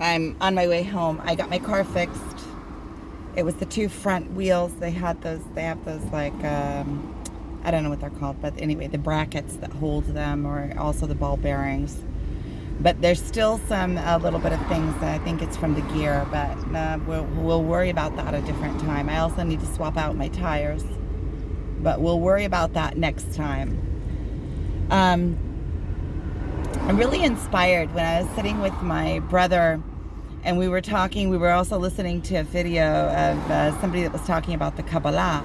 I'm on my way home. I got my car fixed. It was the two front wheels. They have those like, I don't know what they're called, but anyway, the brackets that hold them, or also the ball bearings. But there's still a little bit of things that I think it's from the gear, but we'll worry about that a different time. I also need to swap out my tires, but we'll worry about that next time. I'm really inspired when I was sitting with my brother and we were talking. We were also listening to a video of somebody that was talking about the Kabbalah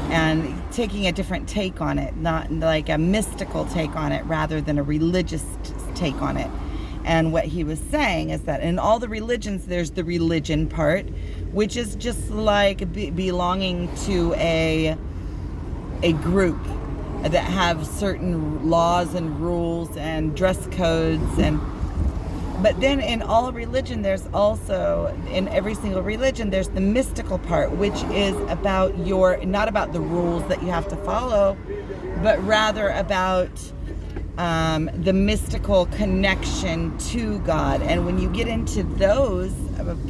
and taking a different take on it, not like a mystical take on it rather than a religious take on it. And what he was saying is that in all the religions, there's the religion part, which is just like belonging to a group that have certain laws and rules and dress codes. But then in all religion, there's also, in every single religion, there's the mystical part, which is about not about the rules that you have to follow, but rather about the mystical connection to God. And when you get into those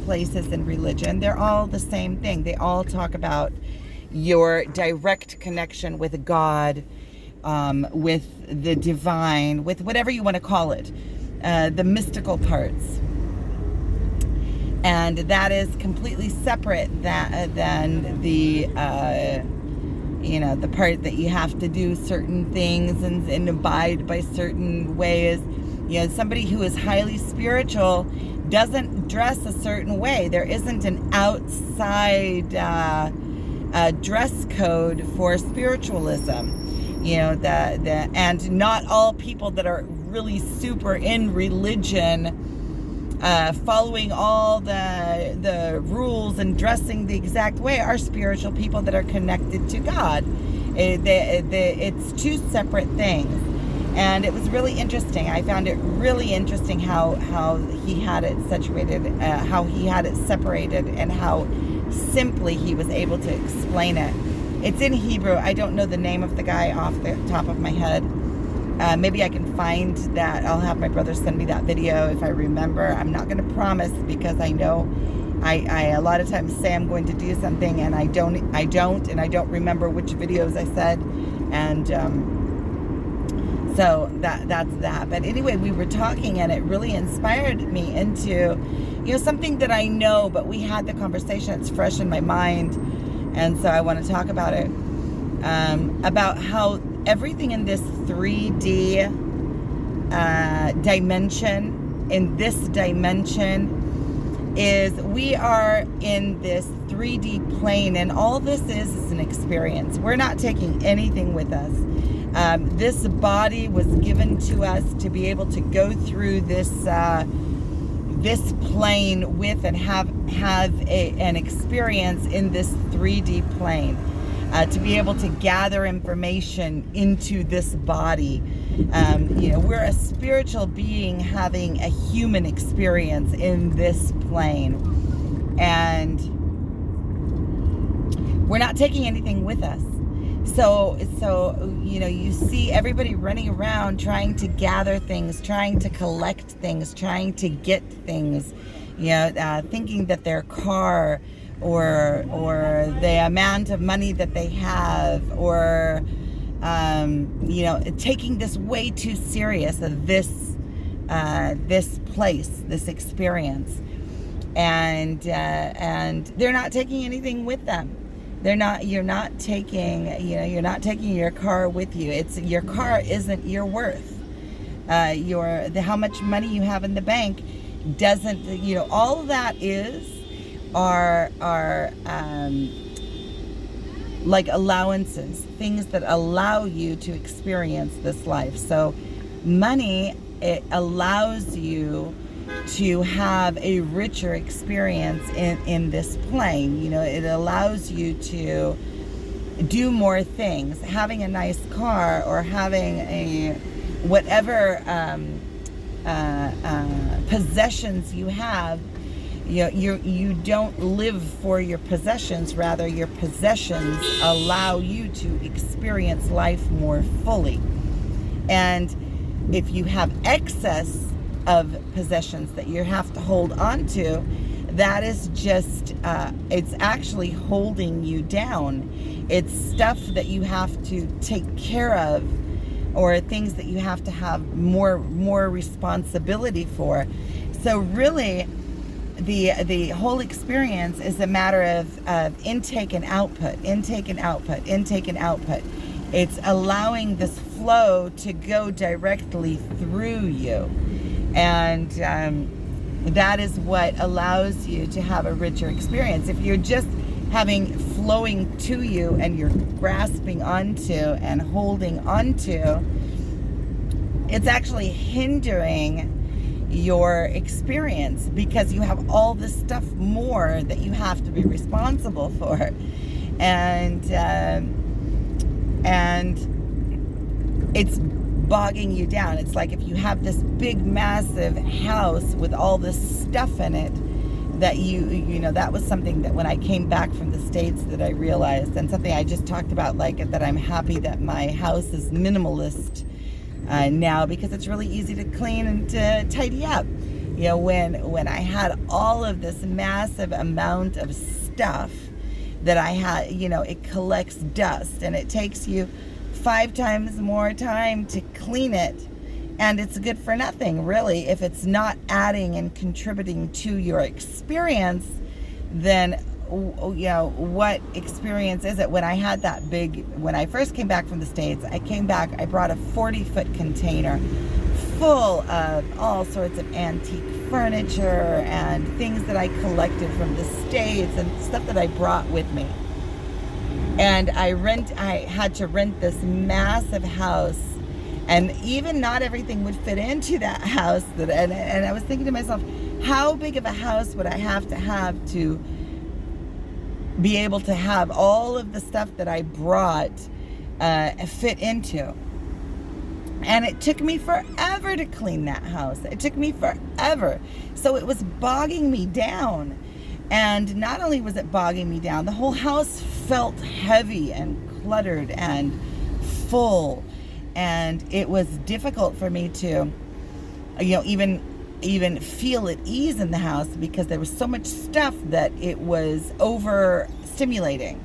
places in religion, they're all the same thing. They all talk about your direct connection with God, with the divine, with whatever you want to call it, the mystical parts. And that is completely separate than the the part that you have to do certain things and abide by certain ways. Somebody who is highly spiritual doesn't dress a certain way. There isn't an outside dress code for spiritualism. And not all people that are really super in religion, following all the rules and dressing the exact way, are spiritual people that are connected to God. It's two separate things. And it was really interesting. I found it really interesting how he had it separated, and how simply he was able to explain it. It's in Hebrew. I don't know the name of the guy off the top of my head. Maybe I can find that. I'll have my brother send me that video if I remember. I'm not going to promise, because I know I a lot of times say I'm going to do something and I don't, and I don't remember which videos I said. And so that's that. But anyway, we were talking and it really inspired me into, something that I know, but we had the conversation. It's fresh in my mind. And so I want to talk about it, about how everything in this 3D dimension, is we are in this 3D plane, and all this is an experience. We're not taking anything with us. This body was given to us to be able to go through this plane with and have an experience in this 3D plane, to be able to gather information into this body. We're a spiritual being having a human experience in this plane, and we're not taking anything with us. So you see everybody running around trying to gather things, trying to collect things, trying to get things, thinking that their car or the amount of money that they have, or taking this way too serious, this place, this experience, and they're not taking anything with them. You're not taking your car with you. Your car isn't your worth. How much money you have in the bank doesn't, all of that are like allowances, things that allow you to experience this life. So money, it allows you to have a richer experience in this plane. It allows you to do more things. Having a nice car, or having a whatever possessions you have, you don't live for your possessions. Rather, your possessions allow you to experience life more fully. And if you have excess of possessions that you have to hold on to, that is just, it's actually holding you down. It's stuff that you have to take care of, or things that you have to have more responsibility for. So really, the whole experience is a matter of intake and output, intake and output, intake and output. It's allowing this flow to go directly through you. And that is what allows you to have a richer experience. If you're just having flowing to you and you're grasping onto and holding onto, it's actually hindering your experience, because you have all this stuff more that you have to be responsible for, and it's bogging you down. It's like if you have this big massive house with all this stuff in it, that you know, that was something that when I came back from the States that I realized, and something I just talked about, like that I'm happy that my house is minimalist now, because it's really easy to clean and to tidy up. You know, when I had all of this massive amount of stuff that I had, you know, it collects dust, and it takes you 5 times more time to clean it, and it's good for nothing really. If it's not adding and contributing to your experience, then, you know, what experience is it? When I had that when I first came back from the States, I brought a 40-foot container full of all sorts of antique furniture and things that I collected from the States and stuff that I brought with me. And I had to rent this massive house, and even not everything would fit into that house. And I was thinking to myself, how big of a house would I have to be able to have all of the stuff that I brought fit into? And it took me forever to clean that house. It took me forever. So it was bogging me down. And not only was it bogging me down, the whole house felt heavy and cluttered and full. And it was difficult for me to, you know, even feel at ease in the house, because there was so much stuff that it was overstimulating.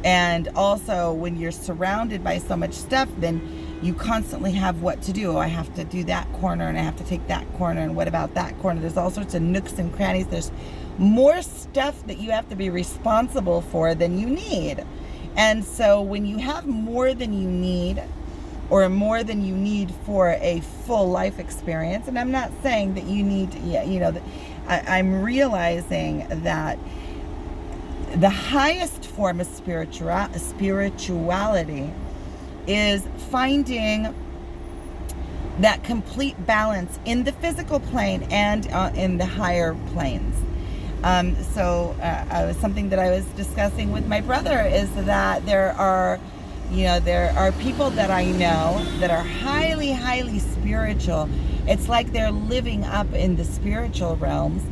And also, when you're surrounded by so much stuff, then you constantly have what to do. Oh, I have to do that corner, and I have to take that corner, and what about that corner? There's all sorts of nooks and crannies. There's more stuff that you have to be responsible for than you need. And so when you have more than you need, or more than you need for a full life experience, and I'm not saying that you need, you know, I'm realizing that the highest form of spirituality is finding that complete balance in the physical plane and in the higher planes. Something that I was discussing with my brother is that there are people that I know that are highly, highly spiritual. It's like they're living up in the spiritual realms,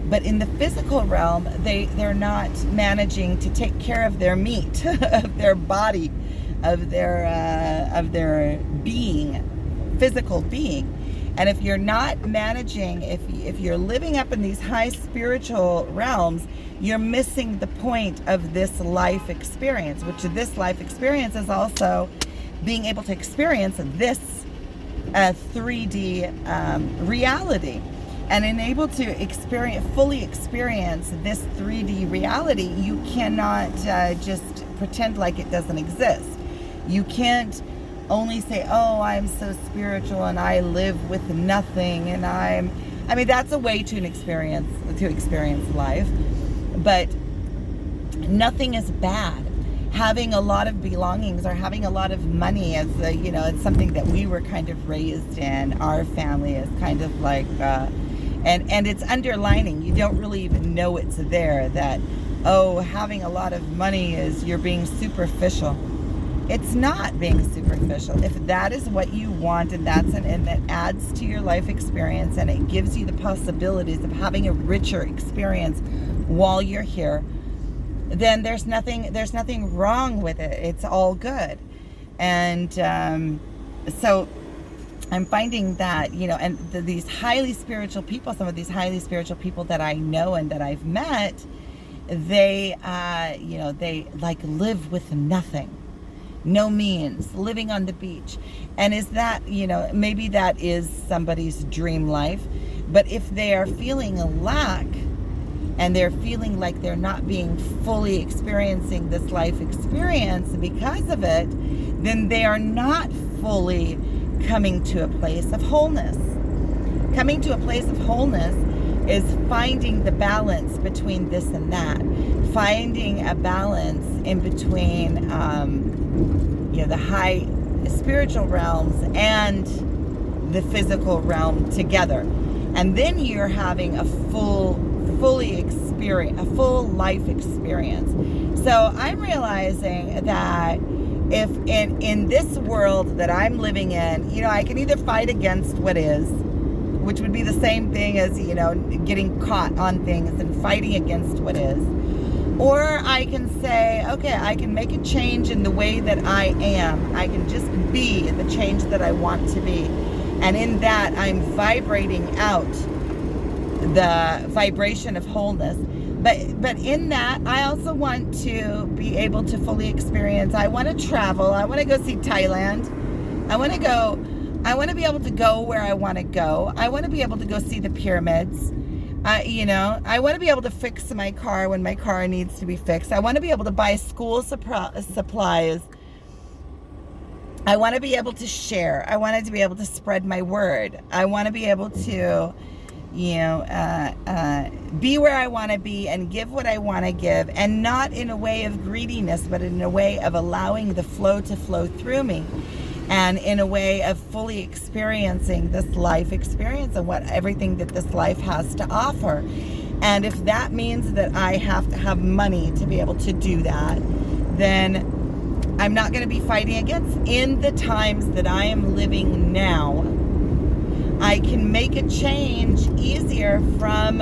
but in the physical realm, they're not managing to take care of their meat, of their body, of their being, physical being. And if you're not managing, if you're living up in these high spiritual realms, you're missing the point of this life experience, which this life experience is also being able to experience this 3D reality. And in able to fully experience this 3D reality, you cannot just pretend like it doesn't exist. You can't only say, oh, I'm so spiritual and I live with nothing, and I mean, that's a way to experience life, but nothing is bad. Having a lot of belongings or having a lot of money, it's something that we were kind of raised in. Our family is kind of like, and it's underlining. You don't really even know it's there, that, oh, having a lot of money is you're being superficial. It's not being superficial. If that is what you want, and that adds to your life experience, and it gives you the possibilities of having a richer experience while you're here, then there's nothing wrong with it. It's all good. And so I'm finding that, and these highly spiritual people, some of these highly spiritual people that I know and that I've met, they, they like live with nothing, no means, living on the beach. And is that, maybe that is somebody's dream life, but if they are feeling a lack and they're feeling like they're not being fully experiencing this life experience because of it, then they are not fully coming to a place of wholeness. Coming to a place of wholeness is finding the balance between this and that, finding a balance in between the high spiritual realms and the physical realm together. And then you're having a full life experience. So I'm realizing that if in this world that I'm living in, I can either fight against what is, which would be the same thing as, getting caught on things and fighting against what is, or I can say, okay, I can make a change in the way that I am. I can just be the change that I want to be. And in that, I'm vibrating out the vibration of wholeness. But in that, I also want to be able to fully experience. I want to travel. I want to go see Thailand. I want to be able to go where I want to go. I want to be able to go see the pyramids. I want to be able to fix my car when my car needs to be fixed. I want to be able to buy school supplies. I want to be able to share. I want to be able to spread my word. I want to be able to be where I want to be and give what I want to give, and not in a way of greediness, but in a way of allowing the flow to flow through me, and in a way of fully experiencing this life experience and everything that this life has to offer. And if that means that I have to have money to be able to do that, then I'm not going to be fighting against. In the times that I am living now, I can make a change easier from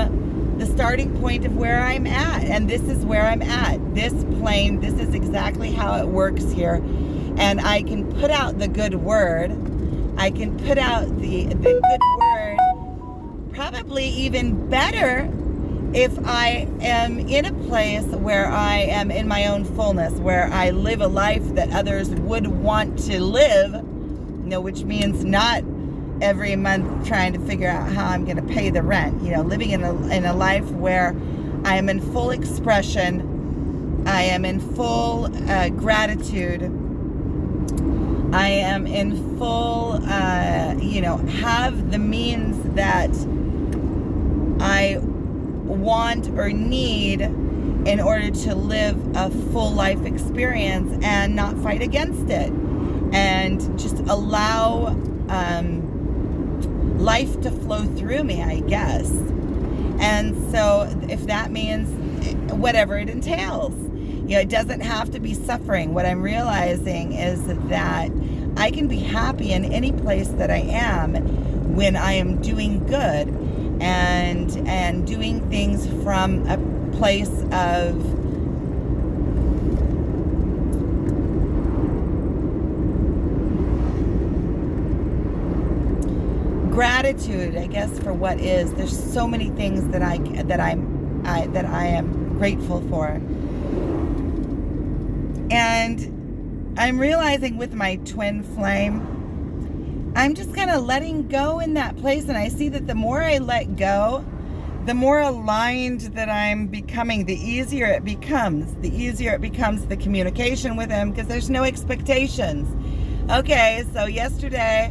the starting point of where I'm at. And this is where I'm at. This plane, this is exactly how it works here. And I can put out the good word. I can put out the good word probably even better if I am in a place where I am in my own fullness, where I live a life that others would want to live, which means not every month trying to figure out how I'm going to pay the rent, living in a life where I am in full expression, I am in full gratitude, I am in full, have the means that I want or need in order to live a full life experience and not fight against it, and just allow life to flow through me, I guess. And so if that means whatever it entails, it doesn't have to be suffering. What I'm realizing is that I can be happy in any place that I am when I am doing good and doing things from a place of gratitude, I guess, for what is. There's so many things that I am grateful for. And I'm realizing with my twin flame, I'm just kind of letting go in that place. And I see that the more I let go, the more aligned that I'm becoming, the easier it becomes. The easier it becomes the communication with him, because there's no expectations. Okay, so yesterday,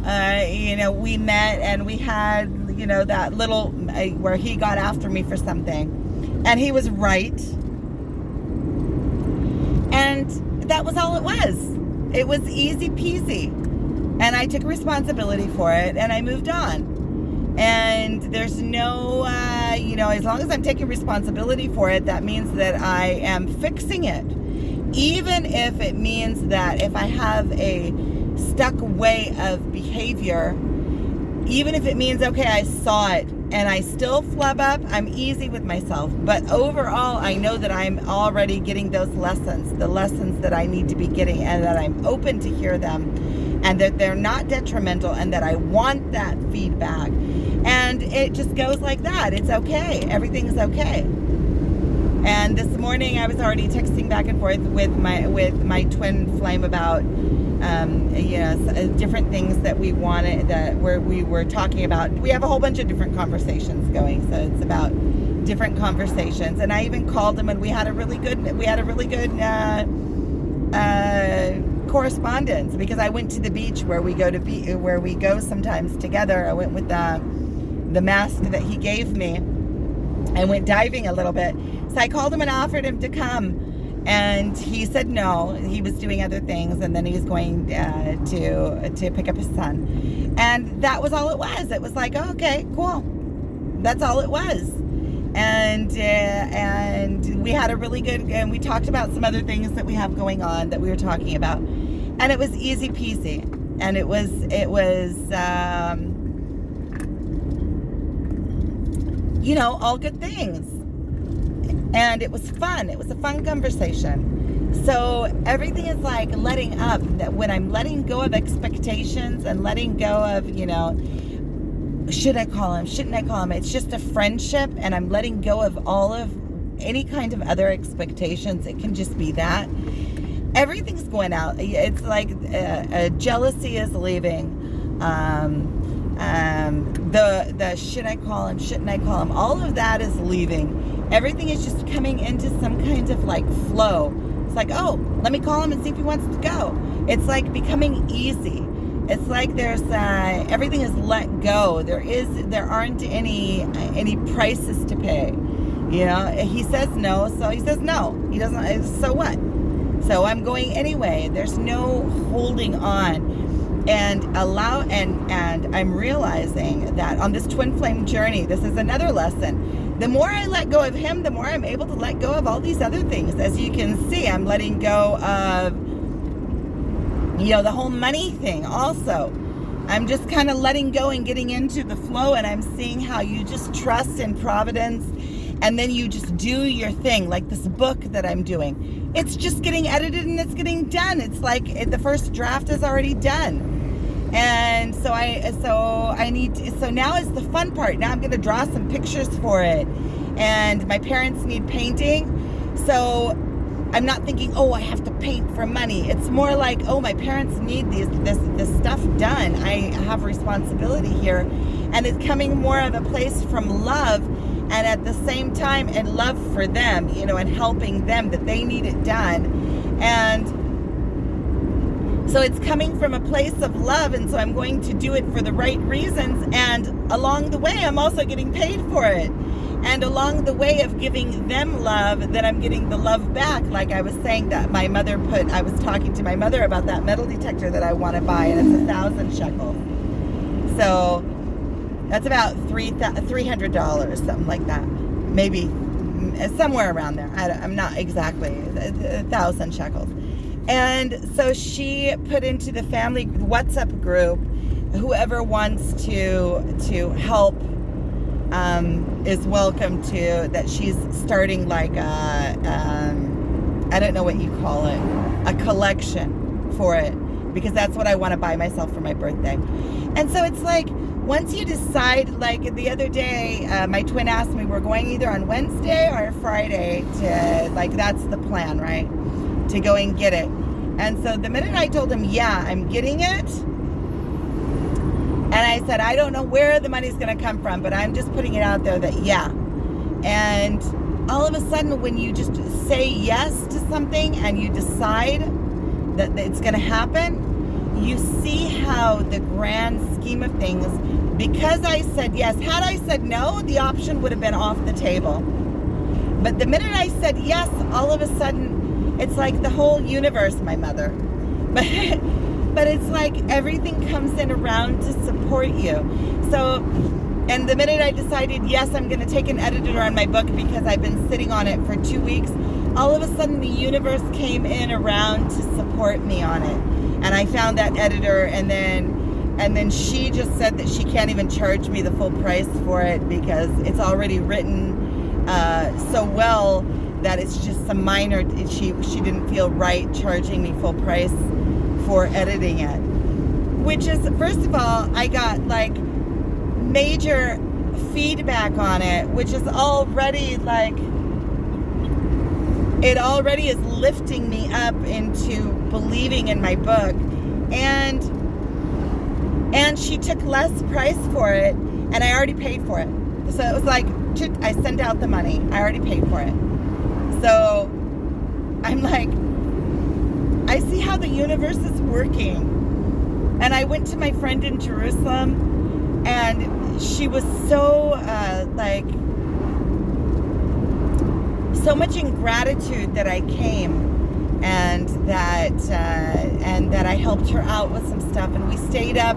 we met and we had, that little, where he got after me for something. And he was right. And that was all it was. It was easy peasy. And I took responsibility for it and I moved on. And there's no, as long as I'm taking responsibility for it, that means that I am fixing it. Even if it means that if I have a stuck way of behavior, even if it means, okay, I saw it and I still flub up, I'm easy with myself. But overall, I know that I'm already getting those lessons, the lessons that I need to be getting, and that I'm open to hear them and that they're not detrimental, and that I want that feedback. And it just goes like that. It's okay. Everything's okay. And this morning I was already texting back and forth with my twin flame about different things that we wanted, we were talking about. We have a whole bunch of different conversations going, so it's about different conversations. And I even called him, and we had a really good correspondence, because I went to the beach where we go sometimes together. I went with the mask that he gave me. I went diving a little bit. So I called him and offered him to come. And he said no. He was doing other things, and then he was going to pick up his son. And that was all it was. It was like, oh, okay, cool. That's all it was. And we had a really good, and we talked about some other things that we have going on that we were talking about. And it was easy peasy. And it was all good things. And it was fun. It was a fun conversation. So everything is like letting up. That when I'm letting go of expectations and letting go of, should I call him? Shouldn't I call him? It's just a friendship, and I'm letting go of all of any kind of other expectations. It can just be that. Everything's going out. It's like jealousy is leaving. The should I call him? Shouldn't I call him? All of that is leaving. Everything is just coming into some kind of like flow. It's like, oh, let me call him and see if he wants to go. It's like becoming easy. It's like there's everything is let go. There aren't any prices to pay. He says no, so he says no. He doesn't. So what? So I'm going anyway. There's no holding on. And I'm realizing that on this twin flame journey, this is another lesson. The more I let go of him, the more I'm able to let go of all these other things. As you can see, I'm letting go of, the whole money thing also. I'm just kind of letting go and getting into the flow, and I'm seeing how you just trust in Providence, and then you just do your thing, like this book that I'm doing. It's just getting edited and it's getting done. It's like the first draft is already done. And so now is the fun part. Now I'm going to draw some pictures for it. And my parents need painting. So I'm not thinking, oh, I have to paint for money. It's more like, oh, my parents need this stuff done. I have responsibility here. And it's coming more of a place from love, and at the same time, and love for them, and helping them, that they need it done. And so it's coming from a place of love, and so I'm going to do it for the right reasons. And along the way, I'm also getting paid for it. And along the way of giving them love, that I'm getting the love back. Like I was saying that I was talking to my mother about that metal detector that I want to buy, and it's 1,000 shekels. So that's about $300, something like that. Maybe somewhere around there. I'm not exactly, 1,000 shekels. And so she put into the family WhatsApp group, whoever wants to help is welcome to, that she's starting like I don't know what you call it, a collection for it, because that's what I want to buy myself for my birthday. And so it's like, once you decide, like the other day, my twin asked me, we're going either on Wednesday or Friday to, like, that's the plan, right? To go and get it. And so the minute I told him, yeah, I'm getting it, and I said, I don't know where the money's going to come from, but I'm just putting it out there that, yeah. And all of a sudden, when you just say yes to something and you decide that it's going to happen, you see how the grand scheme of things, because I said yes, had I said no, the option would have been off the table. But the minute I said yes, all of a sudden, it's like the whole universe, my mother. But it's like everything comes in around to support you. So, and the minute I decided, yes, I'm going to take an editor on my book because I've been sitting on it for 2 weeks, all of a sudden the universe came in around to support me on it. And I found that editor, and then she just said that she can't even charge me the full price for it because it's already written so well that it's just a minor, she didn't feel right charging me full price for editing it. which is, first of all, I got like major feedback on it, which is already like, it already is lifting me up into believing in my book. And she took less price for it, and I already paid for it. So it was like, I sent out the money. I already paid for it. So I'm like, I see how the universe is working. And I went to my friend in Jerusalem, and she was so so much in gratitude that I came, and that I helped her out with some stuff, and we stayed up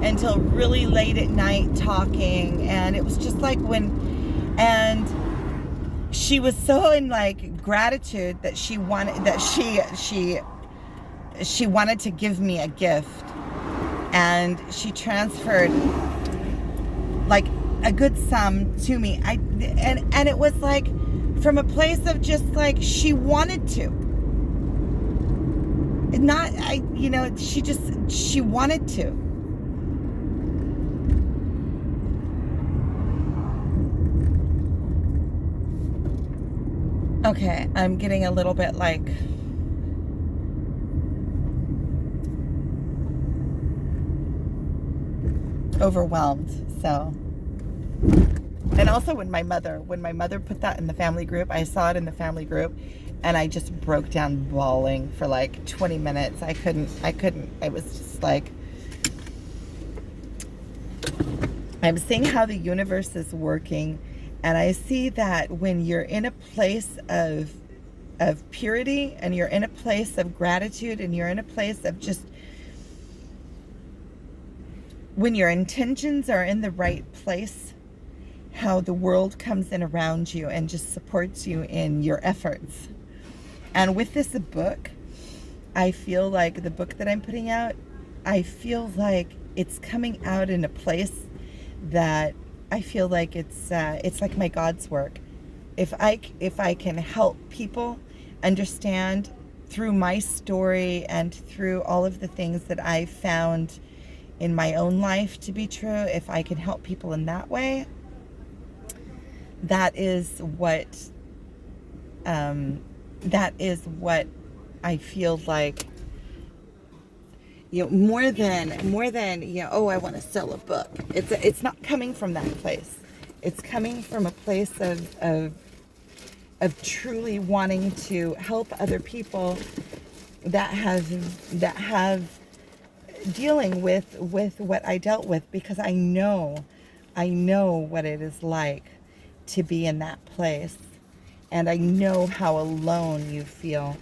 until really late at night talking, and it was just like and she was so in like gratitude that she wanted to give me a gift, and she transferred like a good sum to me. And it was like from a place of just like she wanted to. She wanted to. Okay, I'm getting a little bit like overwhelmed. So, and also when my mother put that in the family group, I saw it in the family group, and I just broke down bawling for like 20 minutes. I couldn't. I was just like, I'm seeing how the universe is working, and I see that when you're in a place of purity, and you're in a place of gratitude, and you're in a place of just, when your intentions are in the right place, how the world comes in around you and just supports you in your efforts. And with this book, I feel like the book that I'm putting out, I feel like it's coming out in a place that I feel like it's like my God's work. If I can help people understand through my story and through all of the things that I've found in my own life to be true, if I can help people in that way, that is what I feel like, more than I want to sell a book. It's not coming from that place. It's coming from a place of truly wanting to help other people that have dealing with what I dealt with, because I know what it is like to be in that place, and I know how alone you feel,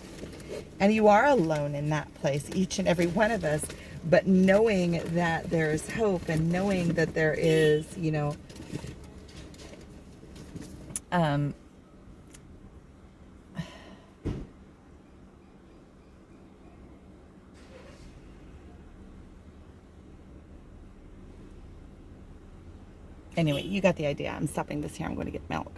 and you are alone in that place, each and every one of us. But knowing that there's hope, and knowing that there is, anyway, you got the idea. I'm stopping this here. I'm going to get milk.